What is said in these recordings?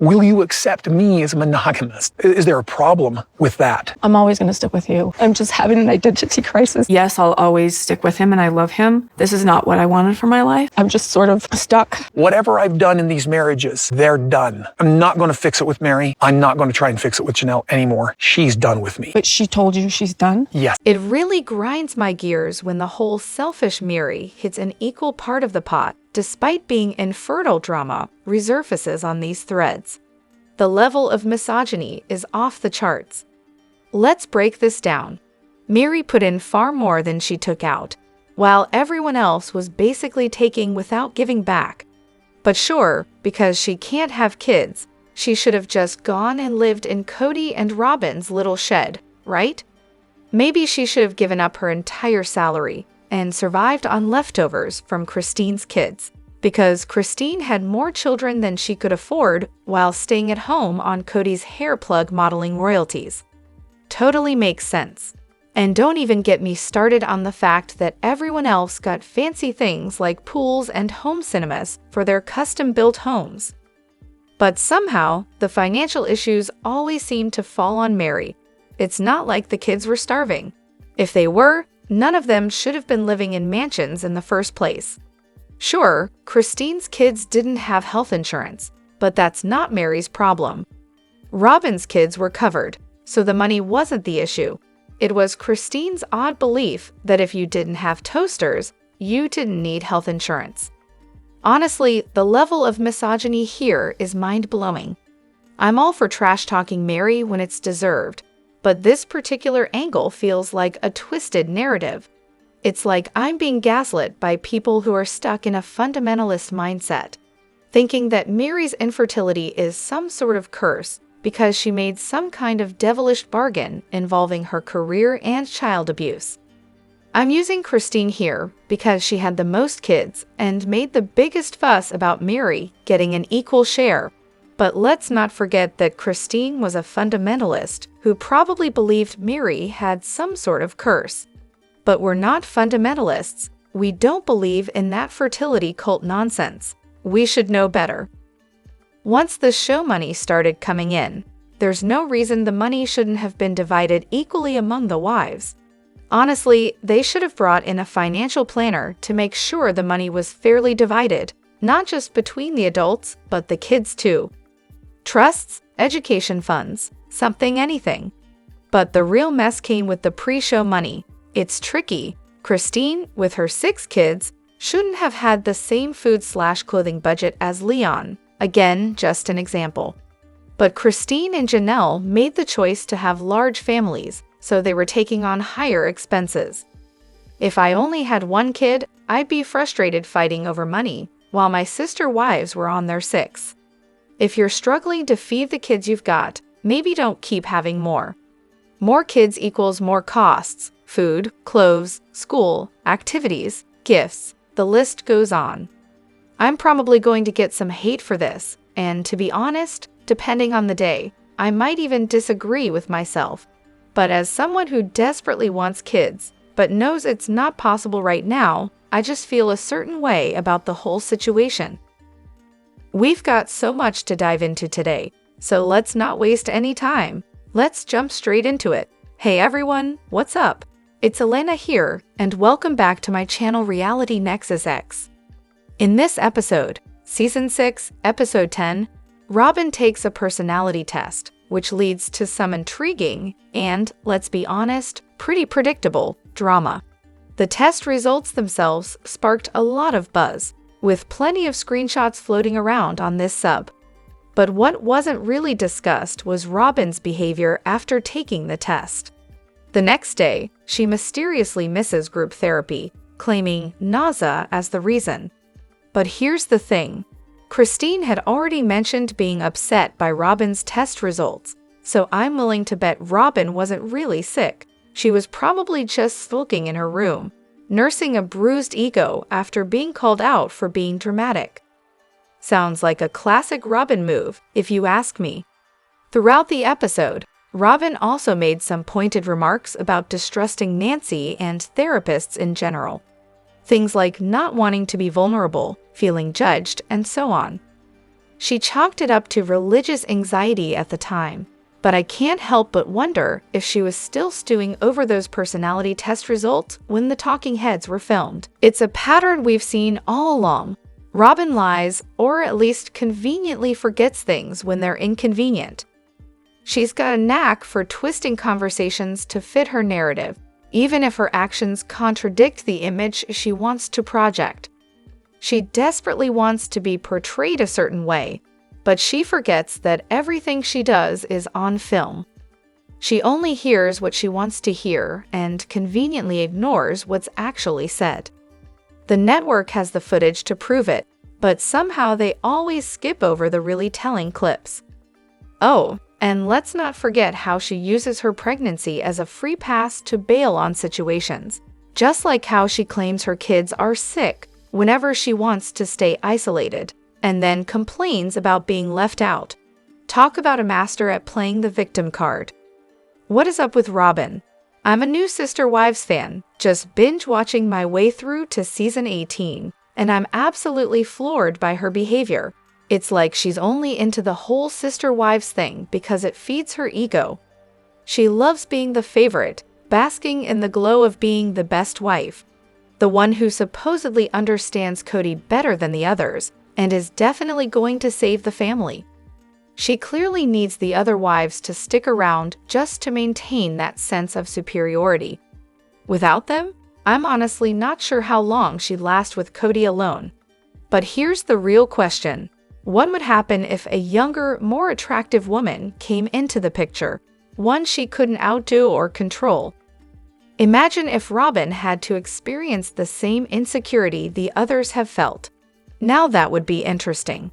Will you accept me as a monogamist? Is there a problem with that? I'm always going to stick with you. I'm just having an identity crisis. Yes, I'll always stick with him and I love him. This is not what I wanted for my life. I'm just sort of stuck. Whatever I've done in these marriages, they're done. I'm not going to fix it with Meri. I'm not going to try and fix it with Janelle anymore. She's done with me. But she told you she's done? Yes. It really grinds my gears when the whole selfish Meri hits an equal part of the pot, despite being infertile drama, resurfaces on these threads. The level of misogyny is off the charts. Let's break this down. Meri put in far more than she took out, while everyone else was basically taking without giving back. But sure, because she can't have kids, she should have just gone and lived in Kody&Robyn's little shed, right? Maybe she should have given up her entire salary and survived on leftovers from Christine's kids, because Christine had more children than she could afford while staying at home on Kody's hair plug modeling royalties. Totally makes sense. And don't even get me started on the fact that everyone else got fancy things like pools and home cinemas for their custom-built homes. But somehow, the financial issues always seem to fall on Meri. It's not like the kids were starving. If they were, none of them should have been living in mansions in the first place. Sure, Christine's kids didn't have health insurance, but that's not Meri's problem. Robyn's kids were covered, so the money wasn't the issue. It was Christine's odd belief that if you didn't have toasters, you didn't need health insurance. Honestly, the level of misogyny here is mind-blowing. I'm all for trash-talking Meri when it's deserved, but this particular angle feels like a twisted narrative. It's like I'm being gaslit by people who are stuck in a fundamentalist mindset, thinking that Meri's infertility is some sort of curse because she made some kind of devilish bargain involving her career and child abuse. I'm using Christine here because she had the most kids and made the biggest fuss about Meri getting an equal share. But let's not forget that Christine was a fundamentalist who probably believed Meri had some sort of curse. But we're not fundamentalists. We don't believe in that fertility cult nonsense. We should know better. Once the show money started coming in, there's no reason the money shouldn't have been divided equally among the wives. Honestly, they should have brought in a financial planner to make sure the money was fairly divided, not just between the adults, but the kids too. Trusts, education funds, anything. But the real mess came with the pre-show money. It's tricky. Christine, with her 6 kids, shouldn't have had the same food/clothing budget as Leon. Again, just an example. But Christine and Janelle made the choice to have large families, so they were taking on higher expenses. If I only had 1 kid, I'd be frustrated fighting over money, while my sister wives were on their 6. If you're struggling to feed the kids you've got, maybe don't keep having more. More kids equals more costs: food, clothes, school, activities, gifts, the list goes on. I'm probably going to get some hate for this, and to be honest, depending on the day, I might even disagree with myself. But as someone who desperately wants kids, but knows it's not possible right now, I just feel a certain way about the whole situation. We've got so much to dive into today, so let's not waste any time. Let's jump straight into it. Hey everyone, what's up? It's Elena here, and welcome back to my channel Reality Nexus X. In this episode, Season 6, Episode 10, Robyn takes a personality test, which leads to some intriguing and, let's be honest, pretty predictable drama. The test results themselves sparked a lot of buzz, with plenty of screenshots floating around on this sub. But what wasn't really discussed was Robyn's behavior after taking the test. The next day, she mysteriously misses group therapy, claiming nausea as the reason. But here's the thing. Christine had already mentioned being upset by Robyn's test results, so I'm willing to bet Robyn wasn't really sick. She was probably just sulking in her room, nursing a bruised ego after being called out for being dramatic. Sounds like a classic Robyn move, if you ask me. Throughout the episode, Robyn also made some pointed remarks about distrusting Nancy and therapists in general. Things like not wanting to be vulnerable, feeling judged, and so on. She chalked it up to religious anxiety at the time, but I can't help but wonder if she was still stewing over those personality test results when the talking heads were filmed. It's a pattern we've seen all along. Robyn lies, or at least conveniently forgets things when they're inconvenient. She's got a knack for twisting conversations to fit her narrative, even if her actions contradict the image she wants to project. She desperately wants to be portrayed a certain way, but she forgets that everything she does is on film. She only hears what she wants to hear and conveniently ignores what's actually said. The network has the footage to prove it, but somehow they always skip over the really telling clips. Oh, and let's not forget how she uses her pregnancy as a free pass to bail on situations, just like how she claims her kids are sick whenever she wants to stay isolated, and then complains about being left out. Talk about a master at playing the victim card. What is up with Robyn? I'm a new Sister Wives fan, just binge-watching my way through to season 18, and I'm absolutely floored by her behavior. It's like she's only into the whole Sister Wives thing because it feeds her ego. She loves being the favorite, basking in the glow of being the best wife, the one who supposedly understands Kody better than the others, and is definitely going to save the family. She clearly needs the other wives to stick around just to maintain that sense of superiority. Without them, I'm honestly not sure how long she'd last with Kody alone. But here's the real question. What would happen if a younger, more attractive woman came into the picture, one she couldn't outdo or control? Imagine if Robyn had to experience the same insecurity the others have felt. Now that would be interesting.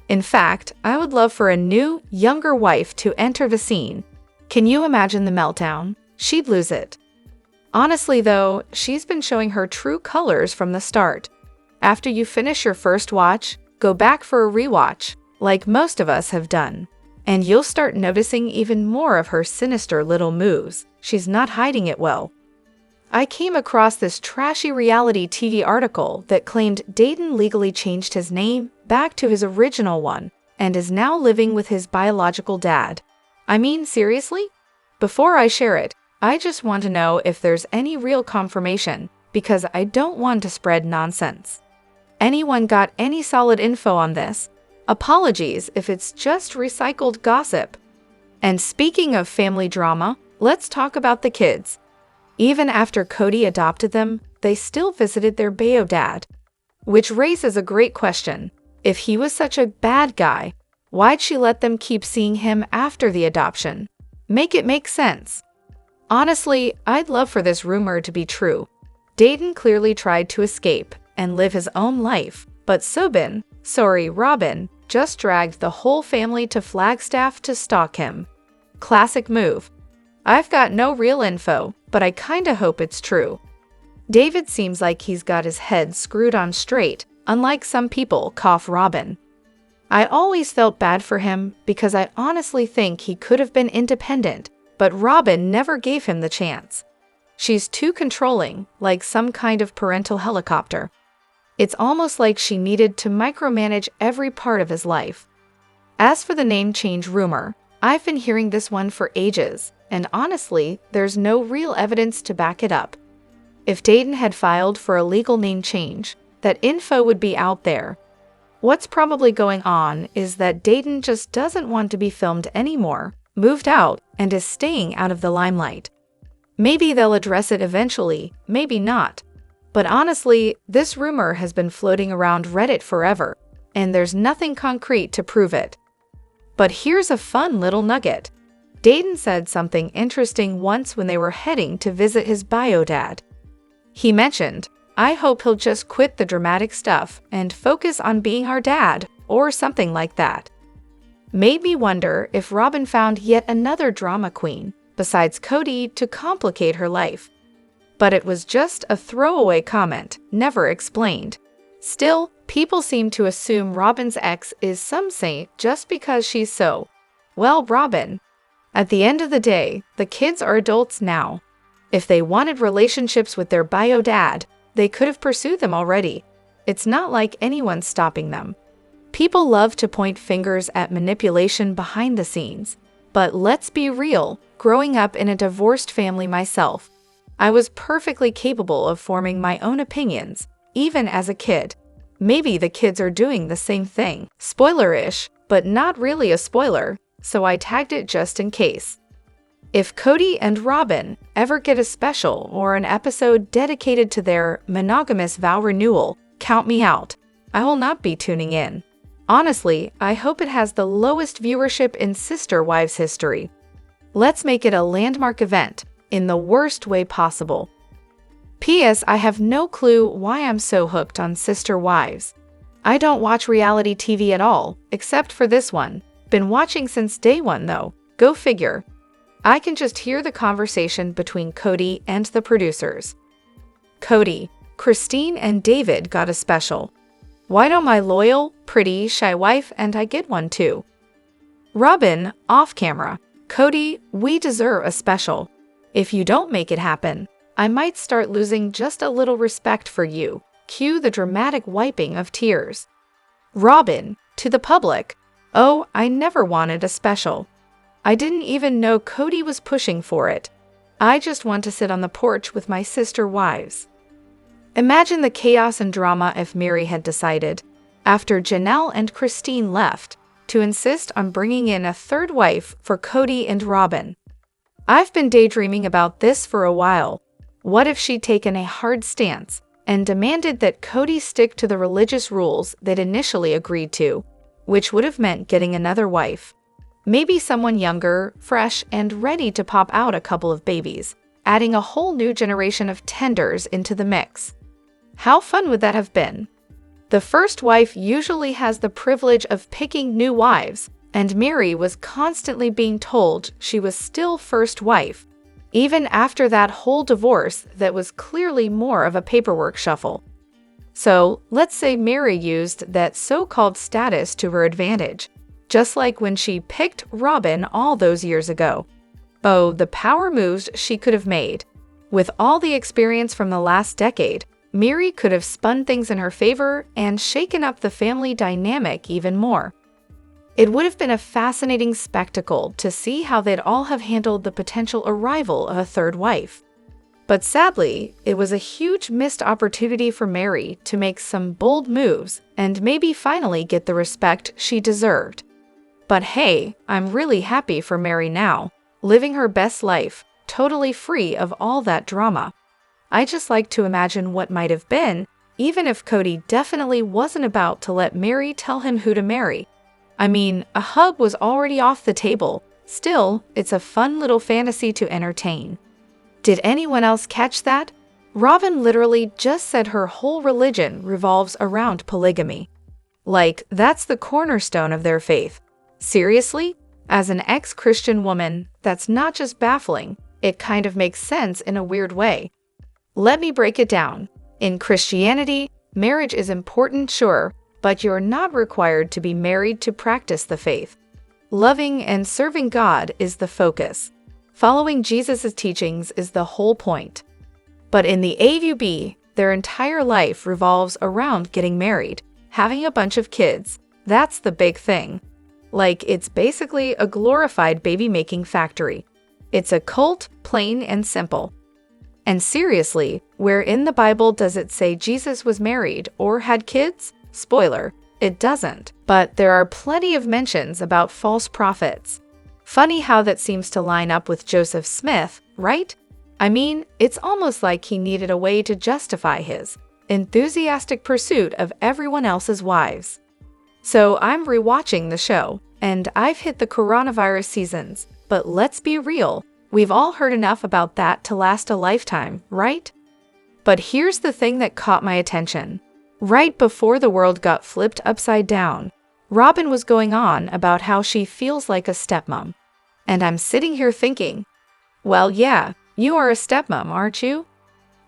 In fact, I would love for a new, younger wife to enter the scene. Can you imagine the meltdown? She'd lose it. Honestly though, she's been showing her true colors from the start. After you finish your first watch, go back for a rewatch, like most of us have done, and you'll start noticing even more of her sinister little moves. She's not hiding it well. I came across this trashy reality TV article that claimed Dayton legally changed his name back to his original one and is now living with his biological dad. I mean, seriously? Before I share it, I just want to know if there's any real confirmation, because I don't want to spread nonsense. Anyone got any solid info on this? Apologies if it's just recycled gossip. And speaking of family drama, let's talk about the kids. Even after Kody adopted them, they still visited their bio dad. Which raises a great question. If he was such a bad guy, why'd she let them keep seeing him after the adoption? Make it make sense. Honestly, I'd love for this rumor to be true. Dayton clearly tried to escape and live his own life, but Robyn, just dragged the whole family to Flagstaff to stalk him. Classic move. I've got no real info, but I kinda hope it's true. David seems like he's got his head screwed on straight, unlike some people, Robyn. I always felt bad for him because I honestly think he could have been independent, but Robyn never gave him the chance. She's too controlling, like some kind of parental helicopter. It's almost like she needed to micromanage every part of his life. As for the name change rumor, I've been hearing this one for ages, and honestly, there's no real evidence to back it up. If Dayton had filed for a legal name change, that info would be out there. What's probably going on is that Dayton just doesn't want to be filmed anymore, moved out, and is staying out of the limelight. Maybe they'll address it eventually, maybe not. But honestly, this rumor has been floating around Reddit forever, and there's nothing concrete to prove it. But here's a fun little nugget. Dayton said something interesting once when they were heading to visit his bio dad. He mentioned, "I hope he'll just quit the dramatic stuff and focus on being our dad," or something like that. Made me wonder if Robyn found yet another drama queen, besides Kody, to complicate her life. But it was just a throwaway comment, never explained. Still, people seem to assume Robyn's ex is some saint just because she's so, well, Robyn. At the end of the day, the kids are adults now. If they wanted relationships with their bio dad, they could have pursued them already. It's not like anyone's stopping them. People love to point fingers at manipulation behind the scenes. But let's be real, growing up in a divorced family myself, I was perfectly capable of forming my own opinions, even as a kid. Maybe the kids are doing the same thing. Spoiler-ish, but not really a spoiler, so I tagged it just in case. If Kody&Robyn ever get a special or an episode dedicated to their monogamous vow renewal, count me out. I will not be tuning in. Honestly, I hope it has the lowest viewership in Sister Wives history. Let's make it a landmark event, in the worst way possible. P.S. I have no clue why I'm so hooked on Sister Wives. I don't watch reality TV at all, except for this one. Been watching since day one though, go figure. I can just hear the conversation between Kody and the producers. Kody, Christine and David got a special. Why don't my loyal, pretty, shy wife and I get one too? Robyn, off camera. Kody, we deserve a special. If you don't make it happen, I might start losing just a little respect for you. Cue the dramatic wiping of tears. Robyn, to the public. Oh, I never wanted a special. I didn't even know Kody was pushing for it. I just want to sit on the porch with my sister wives. Imagine the chaos and drama if Meri had decided, after Janelle and Christine left, to insist on bringing in a third wife for Kody&Robyn. I've been daydreaming about this for a while. What if she'd taken a hard stance and demanded that Kody stick to the religious rules they'd initially agreed to, which would have meant getting another wife? Maybe someone younger, fresh, and ready to pop out a couple of babies, adding a whole new generation of tenders into the mix. How fun would that have been? The first wife usually has the privilege of picking new wives, and Meri was constantly being told she was still first wife, even after that whole divorce that was clearly more of a paperwork shuffle. So, let's say Meri used that so-called status to her advantage, just like when she picked Robyn all those years ago. Oh, the power moves she could have made. With all the experience from the last decade, Meri could have spun things in her favor and shaken up the family dynamic even more. It would have been a fascinating spectacle to see how they'd all have handled the potential arrival of a third wife. But sadly, it was a huge missed opportunity for Meri to make some bold moves and maybe finally get the respect she deserved. But hey, I'm really happy for Meri now, living her best life, totally free of all that drama. I just like to imagine what might have been, even if Kody definitely wasn't about to let Meri tell him who to marry. I mean, a hug was already off the table. Still, it's a fun little fantasy to entertain. Did anyone else catch that? Robyn literally just said her whole religion revolves around polygamy. Like, that's the cornerstone of their faith. Seriously? As an ex-Christian woman, that's not just baffling, it kind of makes sense in a weird way. Let me break it down. In Christianity, marriage is important, sure, but you're not required to be married to practice the faith. Loving and serving God is the focus. Following Jesus' teachings is the whole point. But in the AUB, their entire life revolves around getting married, having a bunch of kids. That's the big thing. Like, it's basically a glorified baby-making factory. It's a cult, plain and simple. And seriously, where in the Bible does it say Jesus was married or had kids? Spoiler, it doesn't. But there are plenty of mentions about false prophets. Funny how that seems to line up with Joseph Smith, right? I mean, it's almost like he needed a way to justify his enthusiastic pursuit of everyone else's wives. So I'm rewatching the show, and I've hit the coronavirus seasons, but let's be real, we've all heard enough about that to last a lifetime, right? But here's the thing that caught my attention. Right before the world got flipped upside down, Robyn was going on about how she feels like a stepmom. And I'm sitting here thinking, well, yeah, you are a stepmom, aren't you?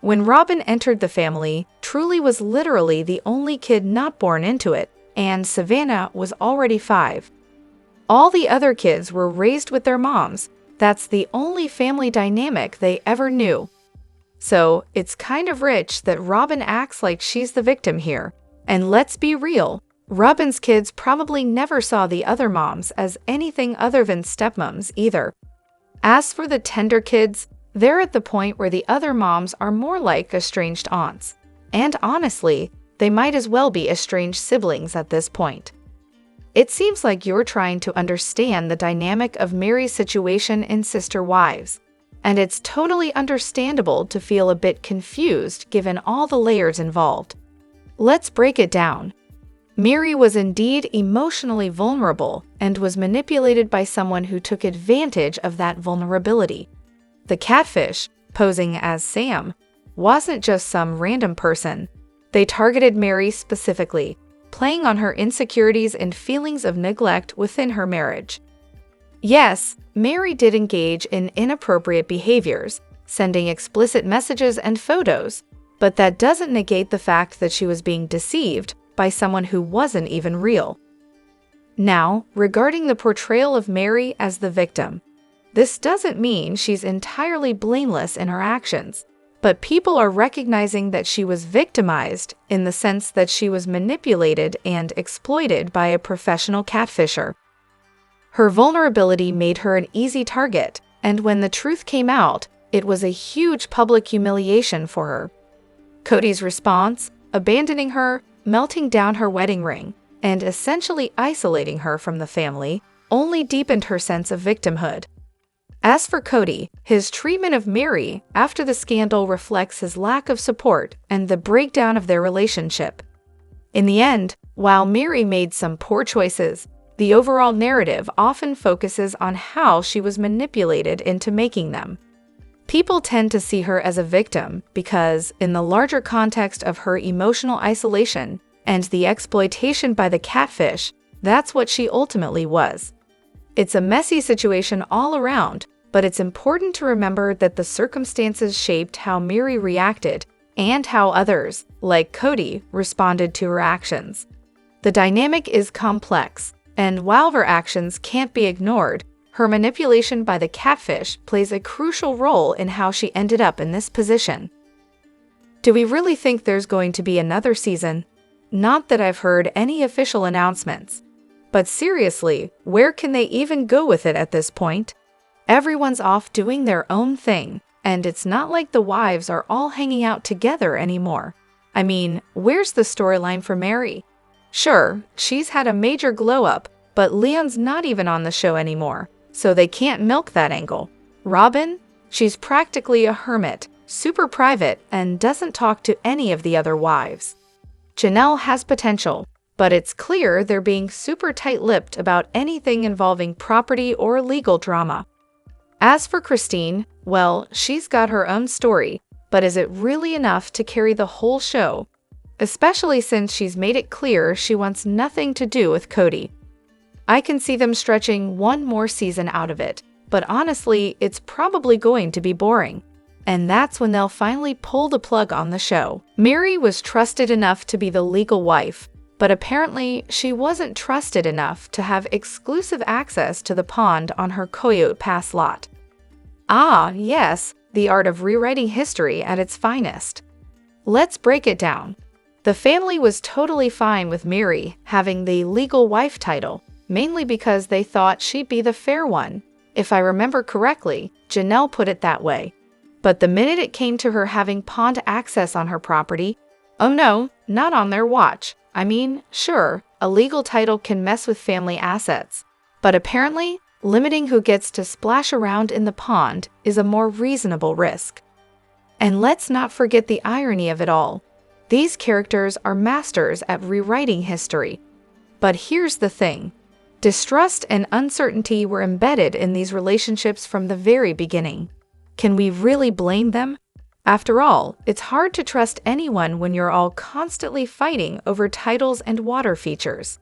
When Robyn entered the family, Truly was literally the only kid not born into it, and Savannah was already 5. All the other kids were raised with their moms. That's the only family dynamic they ever knew. So, it's kind of rich that Robyn acts like she's the victim here. And let's be real, Robyns' kids probably never saw the other moms as anything other than stepmoms either. As for the tender kids, they're at the point where the other moms are more like estranged aunts. And honestly, they might as well be estranged siblings at this point. It seems like you're trying to understand the dynamic of Meri's situation in Sister Wives, and it's totally understandable to feel a bit confused given all the layers involved. Let's break it down. Meri was indeed emotionally vulnerable and was manipulated by someone who took advantage of that vulnerability. The catfish, posing as Sam, wasn't just some random person. They targeted Meri specifically, playing on her insecurities and feelings of neglect within her marriage. Yes, Meri did engage in inappropriate behaviors, sending explicit messages and photos, but that doesn't negate the fact that she was being deceived by someone who wasn't even real. Now, regarding the portrayal of Meri as the victim, this doesn't mean she's entirely blameless in her actions, but people are recognizing that she was victimized in the sense that she was manipulated and exploited by a professional catfisher. Her vulnerability made her an easy target, and when the truth came out, it was a huge public humiliation for her. Kodys' response, abandoning her, melting down her wedding ring, and essentially isolating her from the family, only deepened her sense of victimhood. As for Kody, his treatment of Meri after the scandal reflects his lack of support and the breakdown of their relationship. In the end, while Meri made some poor choices, the overall narrative often focuses on how she was manipulated into making them. People tend to see her as a victim because, in the larger context of her emotional isolation and the exploitation by the catfish, that's what she ultimately was. It's a messy situation all around, but it's important to remember that the circumstances shaped how Meri reacted and how others, like Kody, responded to her actions. The dynamic is complex, and while her actions can't be ignored, her manipulation by the catfish plays a crucial role in how she ended up in this position. Do we really think there's going to be another season? Not that I've heard any official announcements. But seriously, where can they even go with it at this point? Everyone's off doing their own thing, and it's not like the wives are all hanging out together anymore. I mean, where's the storyline for Meri? Sure, she's had a major glow-up, but Leon's not even on the show anymore, so they can't milk that angle. Robyn? She's practically a hermit, super private, and doesn't talk to any of the other wives. Janelle has potential, but it's clear they're being super tight-lipped about anything involving property or legal drama. As for Christine, well, she's got her own story, but is it really enough to carry the whole show? Especially since she's made it clear she wants nothing to do with Kody. I can see them stretching one more season out of it, but honestly, it's probably going to be boring. And that's when they'll finally pull the plug on the show. Meri was trusted enough to be the legal wife, but apparently she wasn't trusted enough to have exclusive access to the pond on her Coyote Pass lot. Ah, yes, the art of rewriting history at its finest. Let's break it down. The family was totally fine with Meri having the legal wife title, mainly because they thought she'd be the fair one. If I remember correctly, Janelle put it that way. But the minute it came to her having pond access on her property, oh no, not on their watch. I mean, sure, a legal title can mess with family assets, but apparently, limiting who gets to splash around in the pond is a more reasonable risk. And let's not forget the irony of it all. These characters are masters at rewriting history. But here's the thing. Distrust and uncertainty were embedded in these relationships from the very beginning. Can we really blame them? After all, it's hard to trust anyone when you're all constantly fighting over titles and water features.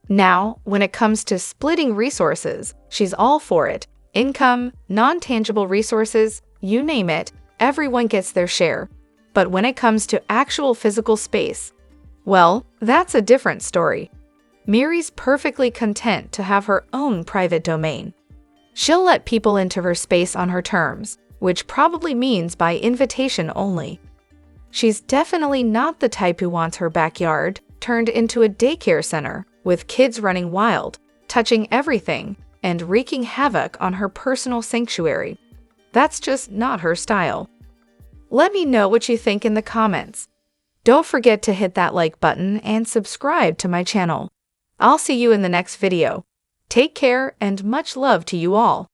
Now, when it comes to splitting resources, she's all for it. Income, non-tangible resources, you name it, everyone gets their share. But when it comes to actual physical space, well, that's a different story. Meri's perfectly content to have her own private domain. She'll let people into her space on her terms, which probably means by invitation only. She's definitely not the type who wants her backyard, turned into a daycare center with kids running wild, touching everything, and wreaking havoc on her personal sanctuary. That's just not her style. Let me know what you think in the comments. Don't forget to hit that like button and subscribe to my channel. I'll see you in the next video. Take care and much love to you all.